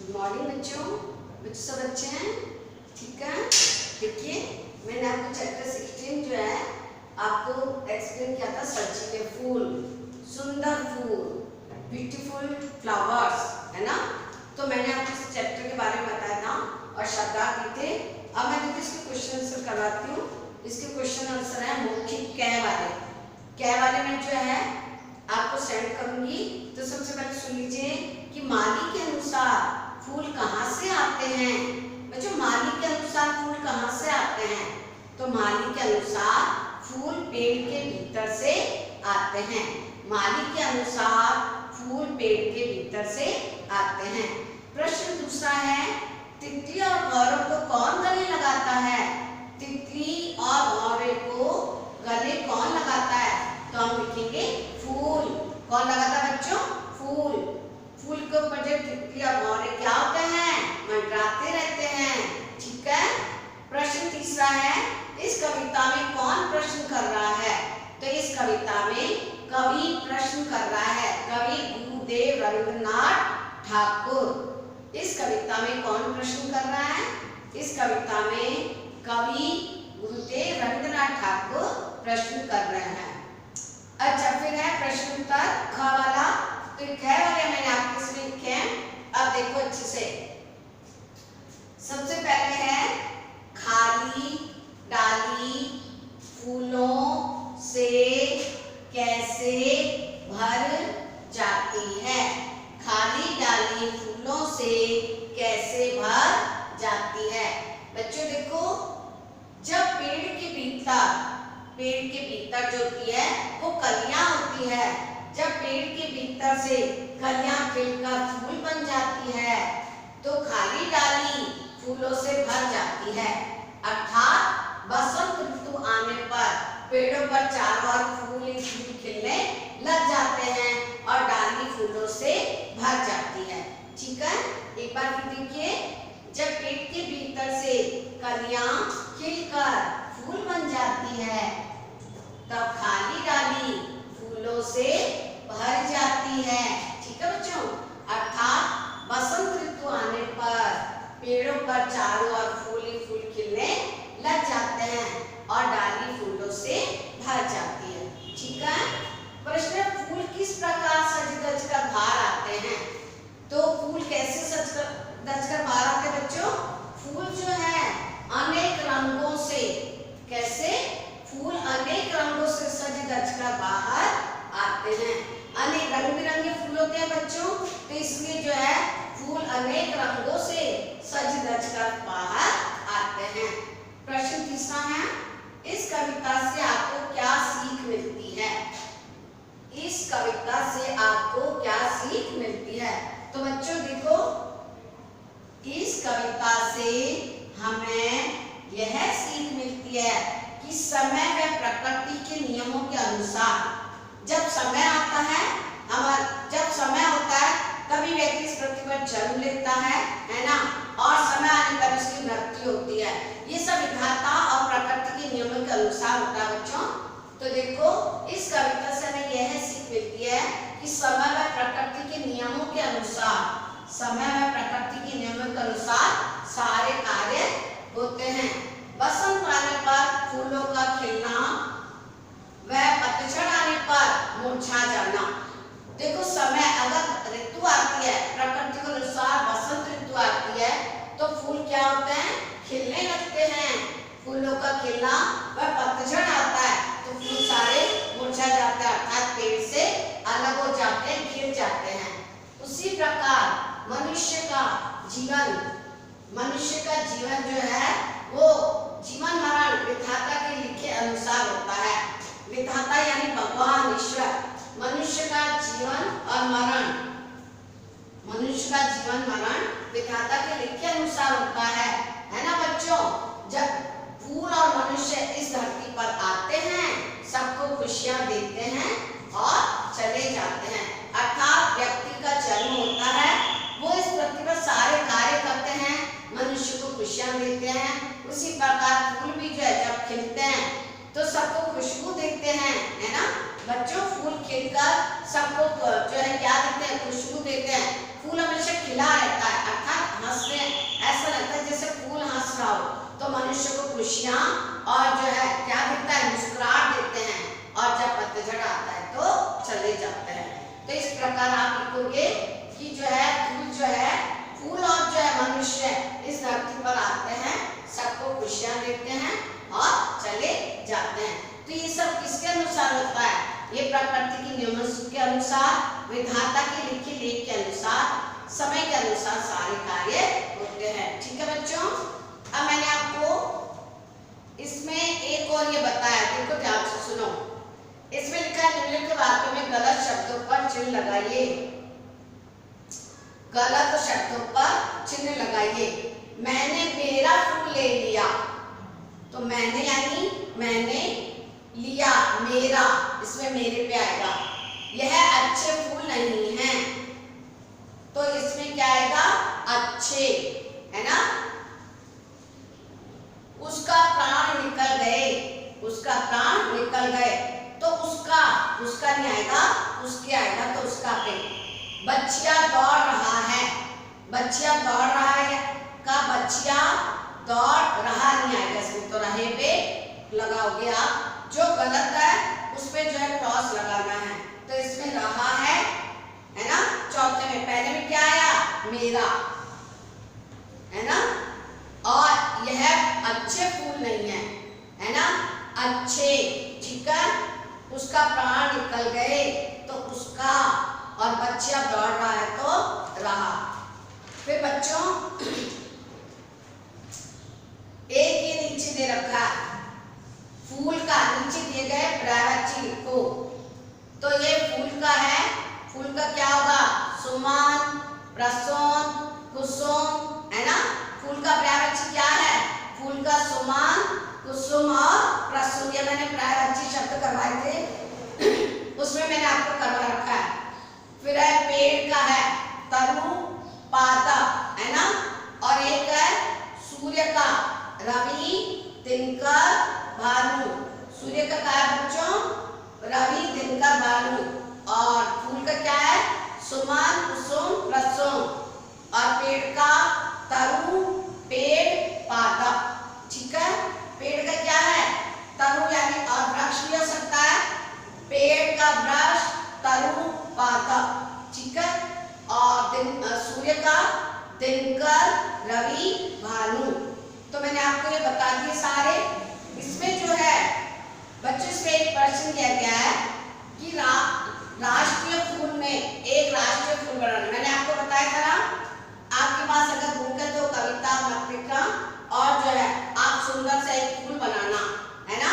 Good morning बच्चों। बच्चे सब अच्छे हैं? ठीक है। देखिए मैंने आपको चैप्टर 16 जो है आपको एक्सप्लेन किया था। सजीले फूल, सुंदर फूल, ब्यूटीफुल फ्लावर्स, है ना। तो मैंने आपको इस चैप्टर के बारे में बताया था और शब्दार्थ भी थे। अब मैं देखिए इसके क्वेश्चन आंसर करवाती हूँ। इसके क्वेश्चन आंसर है मौखिक कै वाले। कै वाले में जो है आपको सेंड करूंगी। तो सबसे पहले सुन लीजिए कि माली के अनुसार फूल कहाँ से आते हैं। बच्चों माली के अनुसार फूल कहाँ से आते हैं? तो माली के अनुसार फूल पेड़ के भीतर से आते हैं। माली के अनुसार फूल पेड़ के भीतर से आते हैं। प्रश्न दूसरा है, तितली और भौरे को कौन गले लगाता है? तितली और भौरे को गले कौन लगाता है? तो हम लिखेंगे फूल। कौन लगाता है बच्चों? फूल। फूल के ऊपर जो तितली और भौरे क्या होते हैं? मंडराते रहते हैं। ठीक है। प्रश्न तीसरा है, इस कविता में कौन प्रश्न कर रहा है? तो इस कविता में कवि प्रश्न कर रहा है। कवि गुरुदेव रविंद्रनाथ ठाकुर। इस कविता में कौन प्रश्न कर रहा है? इस कविता में कवि गुरुदेव रविंद्रनाथ ठाकुर प्रश्न कर रहे हैं। अच्छा फिर है प्रश्न उत्तर ख वाला। तो ख वाले मैंने आपके इसमें लिखे हैं। अब देखो अच्छे से। सबसे पहले है, खाली डाली फूलों से कैसे भर जाती है? खाली डाली फूलों से कैसे भर जाती है? बच्चों देखो, जब पेड़ के भीतर जो होती है वो कलियां होती है। जब पेड़ के भीतर से कलियां खिलकर फूल बन जाती है तो खाली डाली फूलों से भर जाती है। अर्थात बसंत ऋतु आने पर पेड़ों पर चारों ओर फूल ही फूल खिलने लग जाते हैं और डाली फूलों से भर जाती है। ठीक है। एक बार फिर देखिए, जब पेड़ के भीतर से कलियां खिलकर फूल बन जाती है तब खाली डाली फूलों से भर जाती है। ठीक है बच्चों। अर्थात बसंत ऋतु आने पर पेड़ों पर चारों ओर फूल ही फूल खिलने लग जाते हैं और डाली फूलों से भर जाती है। ठीक है। प्रश्न, फूल किस प्रकार सज धज कर बाहर आते हैं? तो फूल कैसे सज धज कर बाहर आते हैं बच्चों? फूल जो है अनेक रंगों से, कैसे? फूल अनेक रंगों से सज धज कर बाहर आते हैं। अनेक रंग बिरंगे फूल होते हैं बच्चों, तो इसलिए जो है फूल अनेक रंगों से सज धज कर बाहर आते हैं। प्रश्न तीसरा है, इस कविता से आपको क्या सीख मिलती है? इस कविता से आपको क्या सीख मिलती है? तो बच्चों देखो, इस कविता से हमें यह सीख मिलती है कि समय व प्रकृति के नियमों के अनुसार जब समय आता है, जब समय होता है तभी व्यक्ति इस पृथ्वी पर जन्म लेता है ना, और समय आने पर उसकी मृत्यु होती है। ये सब विधाता और प्रकृति के नियमों के अनुसार होता है बच्चों। तो देखो, इस कविता से हमें यह सीख मिलती है कि समय व प्रकृति के नियमों के अनुसार, समय व प्रकृति के नियमों के अनुसार सारे कार्य होते हैं। बसंत आने पर फूलों का खिलना व पतझड़ आने पर मुरझा जाना। देखो समय, अगर ऋतु आती है प्रकृति के अनुसार, बसंत ऋतु आती है तो फूल क्या होते हैं? खिलने लगते हैं। फूलों का खिलना व पतझड़ आता है तो फूल सारे मुरझा जाते हैं, अर्थात पेड़ से अलग हो जाते हैं, गिर जाते हैं। उसी प्रकार मनुष्य का जीवन जो है वो जीवन मरण विधाता के लिखे अनुसार होता है। विधाता यानी भगवान ईश्वर, मनुष्य का जीवन मरण विधाता के लिखे अनुसार होता है ना बच्चों। जब फूल और मनुष्य इस धरती पर आते हैं, सबको खुशियां देते हैं और चले जाते हैं। अर्थात व्यक्ति का जन्म होता है, वो इस पृथ्वी पर सारे कार्य करते हैं, मनुष्य को खुशियां देते हैं। उसी प्रकार फूल भी जो है जब खिलते हैं तो सबको खुशबू देते हैं, है ना बच्चों। फूल खिलकर सबको जो है क्या देते हैं? खुशबू देते हैं। फूल हमेशा खिला रहता है, अर्थात हंसने, ऐसा लगता है जैसे फूल हंस रहा हो, तो मनुष्य को खुशियां और जो है क्या दिखता है, मुस्कुराहट देते हैं। और जब पतझड़ आता है तो चले जाते हैं। तो इस प्रकार आप लिखोगे कि जो है फूल और जो है मनुष्य इस धरती पर आते हैं, सबको खुशियां देते हैं और चले जाते हैं। तो ये सब किसके अनुसार होता है? ये प्रकृति की नियमों के अनुसार, विधाता की लिखी लेख के अनुसार, समय के अनुसार सारे कार्य होते हैं। ठीक है बच्चों, अब मैंने आपको इसमें एक और ये बताया, देखो ध्यान से सुनो। इसमें लिखा है निम्नलिखित वाक्य में गलत शब्दों पर चिन्ह लगाइए। गलत शब्दों पर चिन्ह लगाइए। मैंने मेरा फूल ले लिया, तो मैंने यानी मैंने लिया, मेरा, इसमें मेरे पे आएगा। यह अच्छे फूल नहीं हैं, तो इसमें क्या आएगा, अच्छे, है ना। उसका प्राण निकल गए, उसका प्राण निकल गए, तो उसका नहीं आएगा, उसके आएगा, तो उसका पे। बच्चिया दौड़ रहा है, बच्चिया दौड़ रहा है का बच्चिया दौड़ रहा नहीं आएगा, इसमें तो रहे पे लगाओगे आप। जो गलत है उस पे जो है क्रॉस लगाना है, तो इसमें रहा है ना। चौथे में, पहले में क्या आया, मेरा, है ना। और यह अच्छे फूल नहीं है ना, अच्छे, ठीक है। उसका प्राण निकल गए, तो उसका, और बच्चा दौड़ रहा है तो रहा। फिर बच्चों एक ये नीचे दे रखा है फूल का, नीचे दिए गए पर्यायवाची को, तो ये फूल का है। फूल का क्या होगा, सुमन, प्रसून, कुसुम, है ना। फूल का पर्यायवाची क्या है, फूल का सुमन, कुसुम और प्रसून। ये मैंने पर्यायवाची शब्द करवाए थे, उसमें मैंने आपको करवा रखा है। फिर है पेड़ का है तरु, पादप, है ना। और एक है सूर्य का, रवि, दिनकर, भानु। सूर्य का क्या है बच्चों, रवि, दिनकर, भानु। और फूल का क्या है, सुमन, कुसुम, प्रसून। और पेड़ का तरु, पेड़, पादप, ठीक है। पेड़ का क्या है, तरु यानी, और वृक्ष भी हो सकता है, पेड़ का वृक्ष, तरु, पादप, ठीक है। और सूर्य का दिनकर, रवि, भानु। तो मैंने आपको ये बता दिए सारे। इसमें जो है बच्चों से एक प्रश्न किया गया है कि राष्ट्रीय फूल में एक राष्ट्रीय फूल बनाना। मैंने आपको बताया था ना, आपके पास अगर बुक है तो कविता मत लिखना, और जो है आप सुंदर सा एक फूल बनाना, है ना।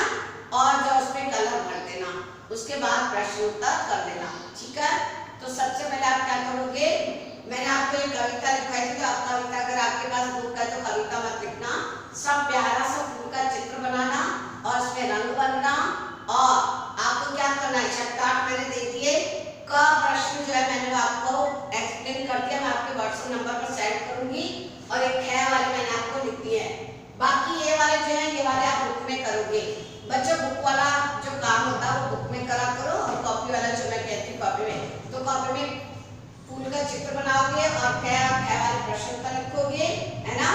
और जो उसमें कलर भर देना, उसके बाद प्रश्न उत्तर कर देना, ठीक है। तो सबसे पहले आप क्या करोगे, मैंने आपको एक कविता लिखवाई थी, तो आप कविता, अगर आपके पास बुक है तो कविता मत लिखना, सब प्यारा सा फूल का चित्र बनाना और उसमें रंग भरना। और आपको क्या करना है, शब्दार्थ मैंने दे दिए, का प्रश्न जो है मैंने आपको एक्सप्लेन कर दिया, मैं आपके व्हाट्सएप नंबर पर सेंड करूंगी। और एक है वाले मैंने आपको लिख दिए है, बाकी ये वाले जो है ये वाले आप बुक में करोगे। बच्चों बुक वाला जो काम होता है वो बुक में करा करो, और कॉपी वाला जो मैं कहती हूँ कॉपी में, तो कॉपी में फूल का चित्र बनाओगे और कै वाले प्रश्न का लिखोगे, है ना।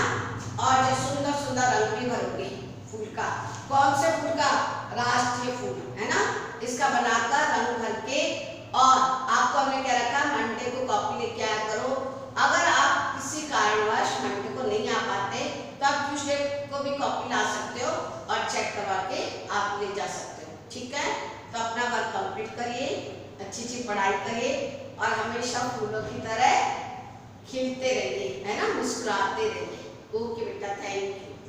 और जो सुंदर सुंदर रंग भी भरोगे फूल का। कौन से फूल का, राष्ट्रीय फूल, है ना। इसका बनाकर रंग भर के, और आपको हमने क्या रखा, मंडे को कॉपी लेके आया करो। अगर आप किसी कारणवश मंडे को नहीं आ पाते तो आप ट्यूसडे को भी कॉपी ला सकते हो और चेक करवा के आप ले जा सकते हो, ठीक है। तो अपना वर्क कंप्लीट करिए, अच्छी पढ़ाई करिए, और हमेशा फूलों की तरह खिलते रहिए, है ना, मुस्कुराते रहिए। ओके बेटा, थैंक यू।